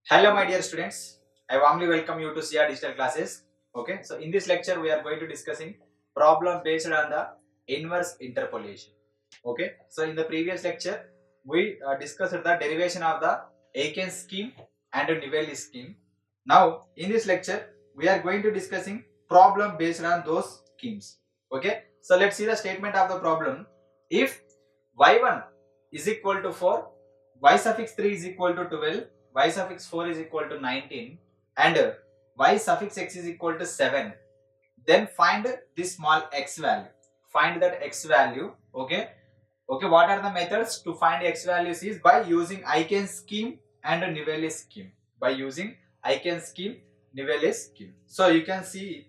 Hello, my dear students. I warmly welcome you to CR Digital Classes. Okay, so in this lecture, we are going to discussing problem based on the inverse interpolation. Okay, so in the previous lecture, we discussed the derivation of the Aiken scheme and Nivelle scheme. Now, in this lecture, we are going to discussing problem based on those schemes. Okay, so let's see the statement of the problem. If y1 is equal to 4, y suffix 3 is equal to 12, y suffix 4 is equal to 19 and y suffix x is equal to 7, then find this small x value. Find that x value. Okay, what are the methods to find x values? Is by using Aiken scheme and Nivelle scheme. By using Aiken scheme, Nivelle scheme. So you can see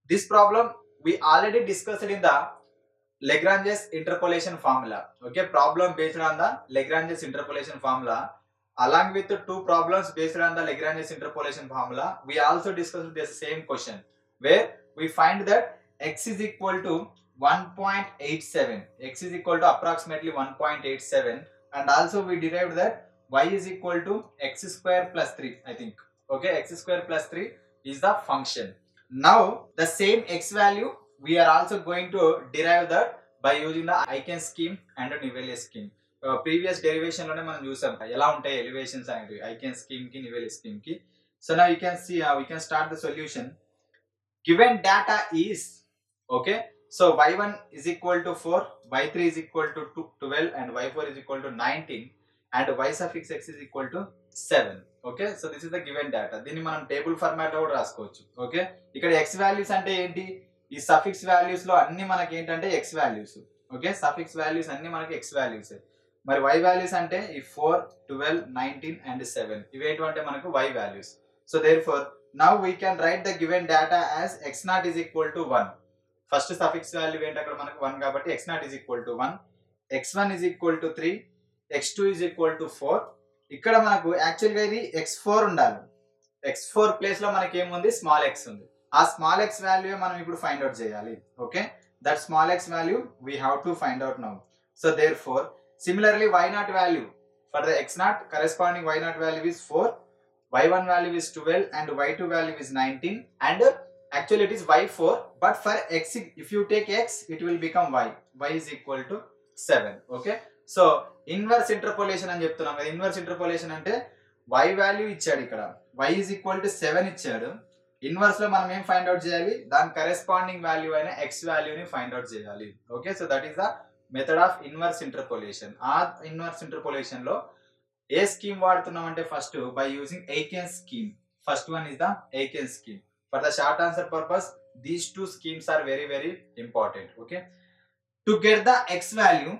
this problem we already discussed in the Lagrange's interpolation formula. Okay, problem based on the Lagrange's interpolation formula. Along with the two problems based on the Lagrange's interpolation formula, we also discussed the same question where we find that x is equal to 1.87. X is equal to approximately 1.87, and also we derived that y is equal to x square plus 3. I think. Okay, x square plus 3 is the function. Now the same x value we are also going to derive that by using the Aiken scheme and Nivelle scheme. Previous derivation లోనే మనం చూసాం ఎలా ఉంటాయి elevations అనేవి Aiken scheme కి Nivelle scheme కి. So now you can see we can start the solution. Given data is okay. So y1 is equal to 4, y3 is equal to 12 and y4 is equal to 19 and y suffix x is equal to 7. Okay, so this is the given data. దీన్ని మనం table format లో కూడా రాసుకోవచ్చు. Okay, ఇక్కడ x values అంటే ఏంటి? ఈ suffix values లో అన్ని మనకి ఏంటంటే x values. Okay, suffix values అన్ని మనకి x వాల్యూస్. మరి y వాల్యూస్ అంటే ఈ 4, 12, 19 and 7 ఇవేంటంటే మనకు y values. So therefore now we can write the given data as x0 is equal to 1. First suffix value ఏంటి అక్కడ మనకు 1 కాబట్టి x0 is equal to 1, x1 is equal to 3, x2 is equal to 4. ఇక్కడ మనకు actual గా ఇది x4 ఉండాలి. x4 place లో మనకి ఏముంది? స్మాల్ x ఉంది. ఆ స్మాల్ x వాల్యూ మనం ఇప్పుడు ఫైండ్ అవుట్ చేయాలి. Okay, that small x value we have to find out now. So therefore similarly y0 value for the x0 corresponding y0 value is 4, y1 value is 12 and y2 value is 19 and actually it is y4, but for x if you take x it will become y is equal to 7. Okay, so inverse interpolation అని చెప్తున్నాం కదా. Inverse interpolation అంటే y value ఇచ్చాడు, ఇక్కడ y is equal to 7 ఇచ్చాడు. Inverse లో మనం ఏం ఫైండ్ అవుట్ చేయాలి? దాని కరెస్పాండింగ్ వాల్యూ అయిన x వాల్యూని ఫైండ్ అవుట్ చేయాలి. Okay, so that is the method of inverse interpolation. ఆ ఇన్వర్స్ ఇంటర్పోలేషన్ లో ఏ స్కీమ్ వాడుతున్నాం అంటే first by using Aiken scheme. First one is the Aiken scheme. For the short answer purpose, these two schemes are very important. Okay, to get the x value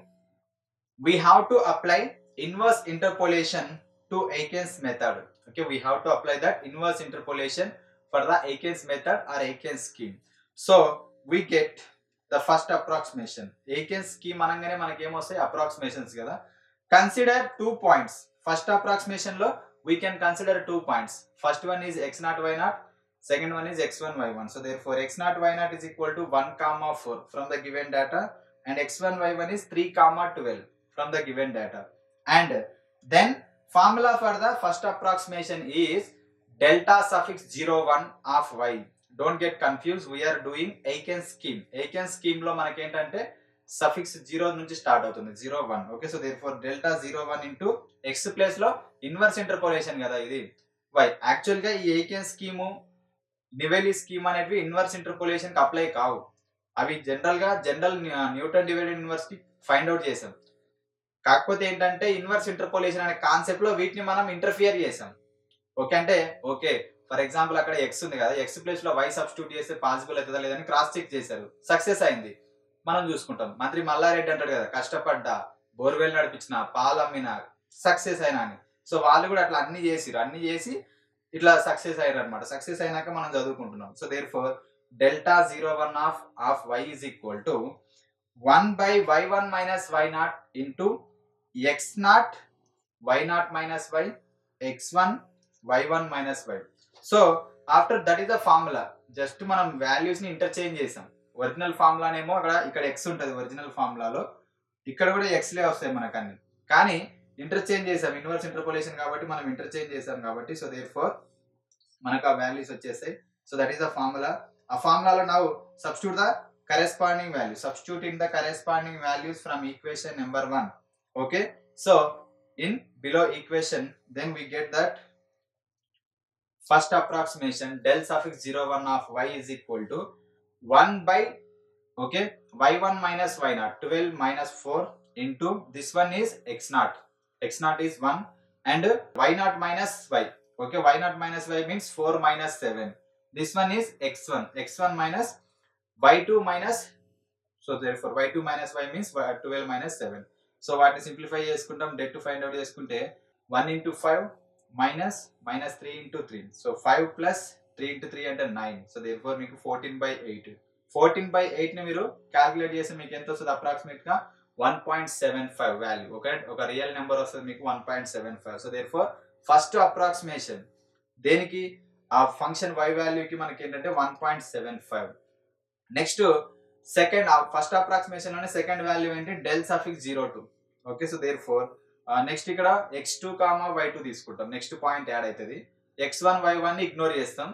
we have to apply inverse interpolation to Aiken's method. Okay, we have to apply that inverse interpolation for the Aiken's method or Aiken scheme. So we get the first approximation. Aiken scheme అనగానే మనకి ఏమొస్తాయి? Approximations కదా. Consider 2 points. First approximation లో we can consider 2 points. First one is x0 y0, second one is x1 y1. So therefore x0 y0 is equal to 1 comma 4 from the given data and x1 y1 is 3 comma 12 from the given data. And then formula for the first approximation is delta suffix 01 of y. Don't get confused, we are doing Aiken scheme. Aiken scheme లో మనకి ఏంటంటే suffix 0 నుంచి start అవుతుంది, 01. Okay, so therefore delta 01 into x place లో inverse interpolation కదా ఇది y. Actual గా ఈ Aiken స్కీము Nivelle స్కీమ్ అనేవి ఇన్వర్స్ ఇంటర్పోలేషన్ కి అప్లై కావు. అవి జనరల్ న్యూటన్ డివైడెడ్ ఇన్వర్స్ కి ఫైండ్ అవుట్ చేసాం. కాకపోతే ఏంటంటే ఇన్వర్స్ ఇంటర్పోలేషన్ అనే కాన్సెప్ట్ లో వీటిని మనం ఇంటర్ఫియర్ చేసాం. ఓకే, అంటే ఓకే ఫర్ ఎగ్జాంపుల్ అక్కడ x ఉంది కదా, x ప్లేస్ లో y సబ్స్టిట్యూట్ చేస్తే పాసిబుల్ అవుతుందా లేదని క్రాస్ చెక్ చేశారు, సక్సెస్ అయింది. మనం చూసుకుంటాం. మంత్రి మల్లారెడ్డి అంటాడు కదా, కష్టపడ్డా, బోర్వెల్ నడిపించిన, పాలు అమ్మిన, సక్సెస్ అయినా అని. సో వాళ్ళు కూడా అట్లా అన్ని చేసి ఇట్లా సక్సెస్ అయ్యారు అనమాట. సక్సెస్ అయినాక మనం చదువుకుంటున్నాం. So therefore delta 01 of y is equal to 1 by y1 minus y0 into x0 y0 minus y x1 y1 minus y. So after that is the formula. Just మనం వాల్యూస్ ని interchange చేసాం. Original ఫార్ములానేమో ఇక్కడ x ఉంటుంది original ఫార్ములాలో, ఇక్కడ కూడా x లే వస్తాయి మనకు అన్ని. కానీ ఇంటర్చేంజ్ చేసాం, ఇన్వర్స్ ఇంటర్పోలేషన్ కాబట్టి మనం ఇంటర్చేంజ్ చేసాం కాబట్టి సో దేర్ ఫోర్ మనకు ఆ వాల్యూస్ వచ్చేసాయి. So that is the formula. ఆ ఫార్ములాలో now substitute the corresponding value, substituting the corresponding values from equation number 1. Okay, so in below equation then we get that first approximation del suffix 01 of y is equal to 1 by, okay, y1 minus y0, 12 minus 4 into this one is x0, x0 is 1 and y0 minus y, okay, y0 minus y means 4 minus 7, this one is x1, x1 minus y2 minus, so therefore y2 minus y means 12 minus 7. So వాటిని simplify చేసుకుంటాం, debt find out చేసుకుంటే 1 into 5 minus 3 into 3, so 5 plus 3 into 3 అంటే 9, so therefore మీకు 14/8, 14/8 ని మీరు calculate చేస్తే మీకు ఎంత వస్తుంది, అప్రాక్సిమేట్ గా 1.75 వాల్యూ, ఒక రియల్ నెంబర్ వస్తుంది మీకు 1.75. సో therefore ఫస్ట్ అప్రాక్సిమేషన్ దేనికి, ఆ ఫంక్షన్ y వాల్యూకి మనకి ఏంటంటే 1.75. నెక్స్ట్ సెకండ్, ఫస్ట్ అప్రాక్సిమేషన్ లోనే సెకండ్ వాల్యూ ఏంటి, del suffix 02. Okay, so therefore next ఇక్కడ x2, y2 తీసుకుంటాం, నెక్స్ట్ పాయింట్ యాడ్ అవుతుంది, x1 y1 ని ఇగ్నోర్ చేస్తాం,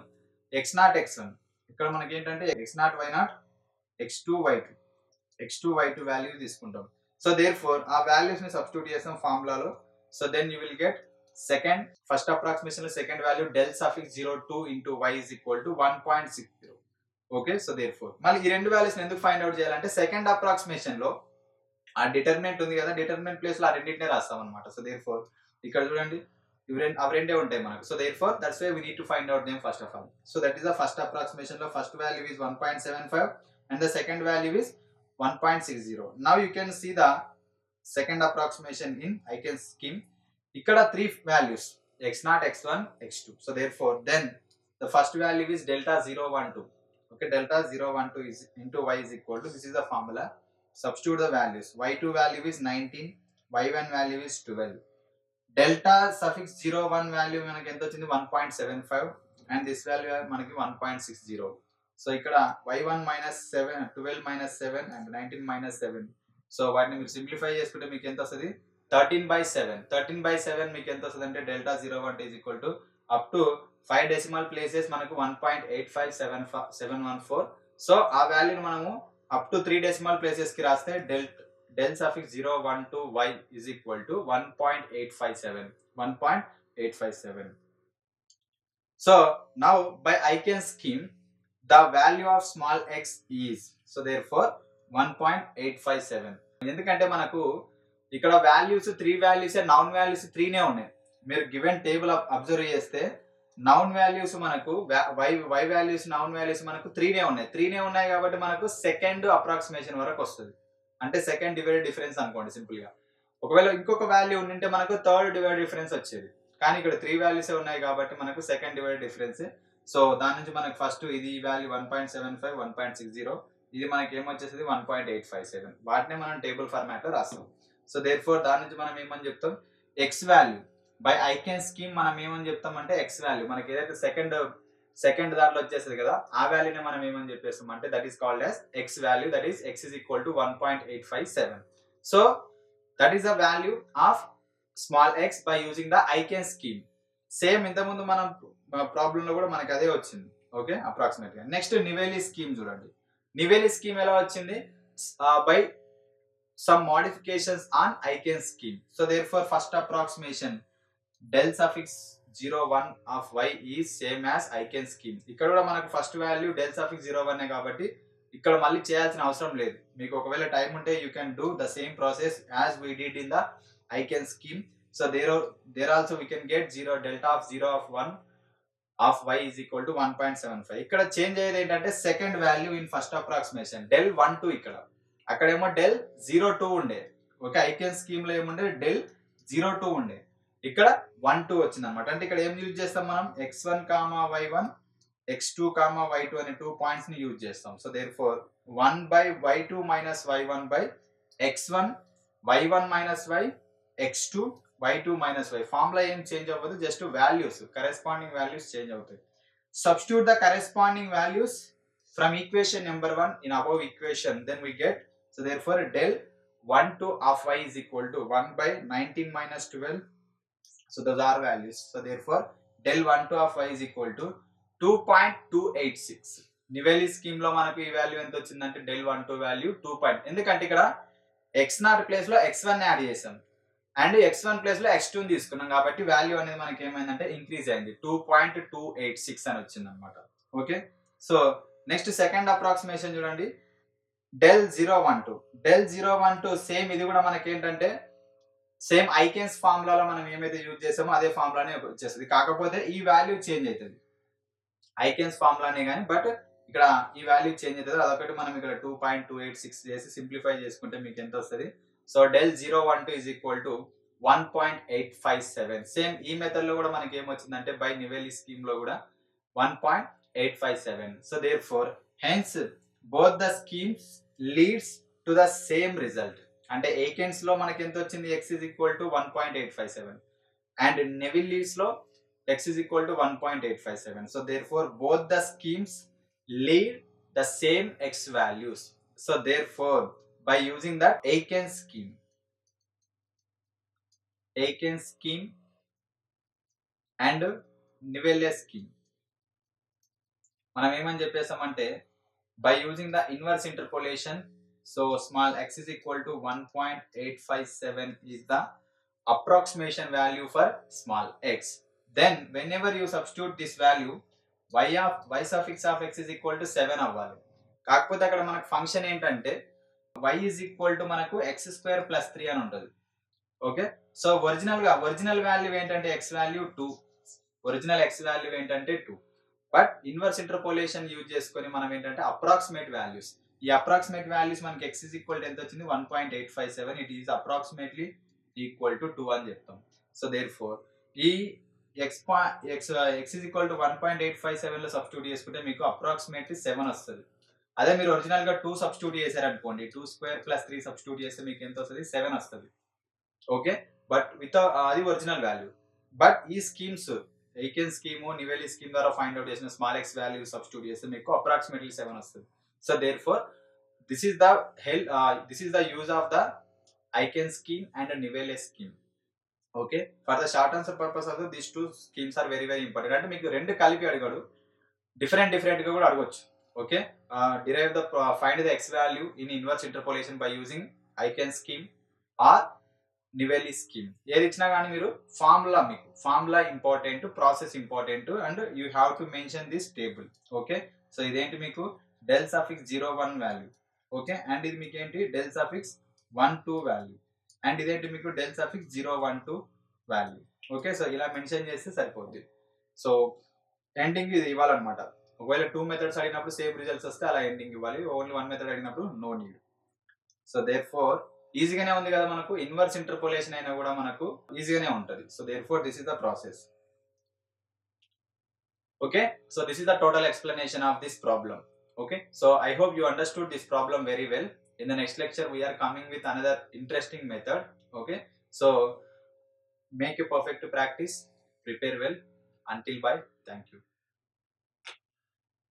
x0 x1, ఇక్కడ మనకి ఏంటంటే x0 y0, x2 y2 value తీసుకుంటాం. సో దేర్ ఫోర్ ఆ వాల్యూస్ ని సబ్స్టిట్యూట్ చేస్తాం ఫార్ములాలో. So then you will get second, first approximation లో second value del suffix 02 into y is equal to 1.60. Okay, so therefore మళ్ళీ ఈ రెండు వాల్యూస్ ఎందుకు ఫైండ్ అవుట్ చేయాలంటే సెకండ్ అప్రాక్సిమేషన్ లో ఆ డిటర్మినెంట్ ఉంది కదా, డిటర్మినెంట్ ప్లేస్ లో ఆ రెండింటినే రాస్తాం అనమాట. సో దేర్ ఫోర్ ఇక్కడ చూడండి అవి రెండే ఉంటాయి మనకు. So therefore that's why we need to find out them first of all. So that is the first approximation లో first value is 1.75 and the second value is 1.60. now you can see the second approximation in Eiken's scheme. ఇక్కడ 3 values x0 x1 x2. so therefore then the first value is delta 012. okay, delta 012 is into y is equal to, this is the formula, substitute the values, y2 value is 19, y1 value is 12, delta suffix 01 value మనకి ఎంత వచ్చింది 1.75 and this value మనకి 1.60. So ఇక్కడ y1 minus 7, 12 minus 7 and 19 minus 7, so వాటిని మీరు simplify చేసుకుంటే మీకు ఎంత వస్తుంది 13/7. 13/7 మీకు ఎంత వస్తుంది అంటే delta 01 is equal to up to 5 decimal places మనకు 1.85714. సో ఆ వాల్యూని మనము అప్ టు 3 డెసిమల్ ప్లేసెస్ కి రాస్తే del suffix 012 y is equal to 1.857. So now by Eiken's scheme the value of small x is, so therefore 1.857. ఎందుకంటే మనకు ఇక్కడ values 3 values, noun values 3 నే ఉన్నాయి. మీరు గివెన్ టేబుల్ అబ్జర్వ్ చేస్తే నౌన్ వాల్యూస్ మనకు y వాల్యూస్, నౌన్ వాల్యూస్ మనకు 3 నే ఉన్నాయి కాబట్టి మనకు సెకండ్ అప్రాక్సిమేషన్ వరకు వస్తుంది, అంటే సెకండ్ డివైడ్ డిఫరెన్స్ అనుకోండి సింపుల్ గా. ఒకవేళ ఇంకొక వాల్యూ ఉంటే మనకు థర్డ్ డివైడ్ డిఫరెన్స్ వచ్చేది, కానీ ఇక్కడ 3 వాల్యూస్ ఉన్నాయి కాబట్టి మనకు సెకండ్ డివైడ్ డిఫరెన్స్. సో దాని నుంచి మనకు ఫస్ట్ ఇది వాల్యూ 1.75, 1.60, ఇది మనకి ఏమొచ్చేసింది 1.857. వాటినే మనం టేబుల్ ఫార్మాట్ లో రాస్తాం. సో దేర్ ఫోర్ దాని నుంచి మనం ఏమని చెప్తాం, X value by Eiken's scheme మనం ఏమని చెప్తాం అంటే ఎక్స్ వాల్యూ మనకి ఏదైతే సెకండ్ దాంట్లో వచ్చేస్తుంది కదా, ఆ వాల్యూనే మనం ఏమని చెప్పేస్తాం అంటే that is called as X value, that is x is equal to 1.857. So that is the value of small X by using the Eiken's scheme. Same ఇంతకుముందు మనం ప్రాబ్లం లో కూడా మనకి అదే వచ్చింది. ఓకే, అప్రాక్సిమేట్ గా. నెక్స్ట్ నివేలి స్కీమ్ చూడండి. నివేలి scheme ఎలా వచ్చింది, by some modifications on Eiken's scheme. So therefore first approximation del suffix 01 of y is same as Eiken's scheme. ఇక్కడ కూడా మనకు ఫస్ట్ వాల్యూ del suffix 01 కాబట్టి ఇక్కడ మళ్ళీ చేయాల్సిన అవసరం లేదు. మీకు ఒకవేళ టైం ఉంటే you can do the same process as we did in the Eiken's scheme. So there also we can get delta of 0 of 1 of y is equal to 1.75. ఇక్కడ చేంజ్ అయ్యేది ఏంటంటే second value in first approximation del 12, ఇక్కడ అక్కడేమో del 02 ఉండే. Okay, Eiken's scheme లో ఏముండే del 02 ఉండే, ఇక్కడ 12 వచ్చింది అనమాట. అంటే ఇక్కడ ఏం యూజ్ చేస్తాం మనం, x1, y1, x2, y2 అనే 2 పాయింట్స్ ని యూజ్ చేస్తాం. So therefore 1/y2 minus y1 by x1, y1 minus y, x2, y2 minus y. Formula ఏం చేంజ్ అవ్వదు, just values, corresponding values change అవుతాయి. Substitute the corresponding values from equation number 1 in above equation, then we get, so therefore del 1 to of y is equal to 1 by 19 minus 12. So those are values. So therefore del 1 to of y is equal to 2.286. నివెలి scheme లో మనకు ఈ value ఎంత వచ్చిందంటే del 1 to value 2. ఎందుకంటే ఇక్కడ x0 place లో x1 add చేసాం and x1 place లో x2 తీసుకున్నాం కాబట్టి వాల్యూ అనేది మనకి ఏమైందంటే ఇంక్రీజ్ అయింది 2.286 అని వచ్చింది అనమాట. Okay, so next second approximation చూడండి, del 012 సేమ్ ఇది కూడా మనకి ఏంటంటే సేమ్ ఐకెన్స్ ఫార్ములాలో మనం ఏమైతే యూజ్ చేసామో అదే ఫార్ములానే వచ్చేస్తుంది, కాకపోతే ఈ వాల్యూ చేంజ్ అవుతుంది. ఐకెన్స్ ఫార్ములానే కానీ బట్ ఇక్కడ ఈ వాల్యూ చేంజ్ అవుతుంది. అదొకటి మనం ఇక్కడ 2.286 చేసి సింప్లిఫై చేసుకుంటే మీకు ఎంత వస్తుంది? So del 012 is equal to 1.857. Same ఈ మెథడ్ లో కూడా మనకి ఏమొచ్చిందంటే బై నివెలి స్కీమ్ లో కూడా 1.857. So therefore hence both the schemes leads to the same result. అంటే ఏకెన్స్ లో మనకి ఎంత వచ్చింది? x is equal to 1.857 and Neville leads లో x is equal to 1.857. So therefore both the schemes lead the same x values. So therefore by using that Aiken scheme and Nivelle scheme మనం ఏమని చెప్పేసామంటే by using the inverse interpolation, so small x is equal to 1.857 is the approximation value for small x. Then whenever you substitute this value, y suffix of x is equal to 7 అవ్వాలి. కాకపోతే అక్కడ మనకు function ఏంటంటే y is equal to మనకు x square plus 3 అని ఉంటుంది. Okay, so original value ఏంటంటే x value 2, original x value ఏంటంటే 2, బట్ ఇన్వర్స్ ఇంటర్పోలేషన్ యూజ్ చేసుకొని మనం ఏంటంటే అప్రాక్సిమేట్ వాల్యూస్, ఈ అప్రాక్సిమేట్ వాల్యూస్ మనకి x is equal to ఎంత వచ్చింది? 1.857. It is approximately equal to 2 అని చెప్తాం. సో దేర్ఫోర్ ఈ x is equal to 1.857 లో సబ్స్టిట్యూట్ చేసుకుంటే మీకు అప్రాక్సిమేట్లీ 7 వస్తుంది. అదే మీరు ఒరిజినల్ గా 2 సబ్స్టిట్యూట్ చేశారనుకోండి, 2 స్క్వేర్ ప్లస్ 3 సబ్స్టిట్యూట్ చేస్తే మీకు ఎంత వస్తుంది? 7 వస్తుంది. ఓకే, బట్ విత్ అది ఒరిజినల్ వాల్యూ. బట్ ఈ schemes Aitken scheme, Neville scheme ద్వారా ఫైండ్ అవుట్ చేసిన స్మాల్ ఎక్స్ వాల్యూ సబ్స్టిట్యూట్ చేస్తే మీకు అప్రాక్సిమేట్లీ 7 వస్తుంది. So therefore this is the use of the Aitken scheme and Neville scheme. Okay, for the short answer purpose of these two schemes are very important. అంటే మీకు రెండు కలిపి అడిగాడు, different గా కూడా అడగొచ్చు. Okay, derive the find the x value in inverse interpolation by using Aiken scheme or Nivelle scheme. ఏది ఇచ్చినా కానీ మీరు formula important, process important and you have to mention this table. Okay, so ఇదేంటి మీకు del suffix 01 value. Okay, and ఇది మీకు ఏంటి del suffix 12 value and ఇదేంటి మీకు del suffix 012 value. Okay, so ఇలా మెన్షన్ చేస్తే సరిపోద్ది. సో ఎండింగ్ ఇది ఇవ్వాలన్నమాట. ఒకవేళ 2 మెథడ్స్ అడిగినప్పుడు సేమ్ రిజల్ట్స్ వస్తే అలా ఎండింగ్ ఇవ్వాలి, ఓన్లీ 1 మెథడ్ అడిగినప్పుడు నో నీడ్. సో దేర్ఫోర్ ఈజీగానే ఉంది కదా, మనకు ఇన్వర్స్ ఇంటర్పోలేషన్ అయినా కూడా మనకు ఈజీగానే ఉంటుంది. So therefore this is the process. Okay, so this is the total explanation of this problem. Okay, so I hope you understood this problem very well. In the next lecture we are coming with another interesting method. Okay, so make a perfect practice, prepare well. Until bye, thank you.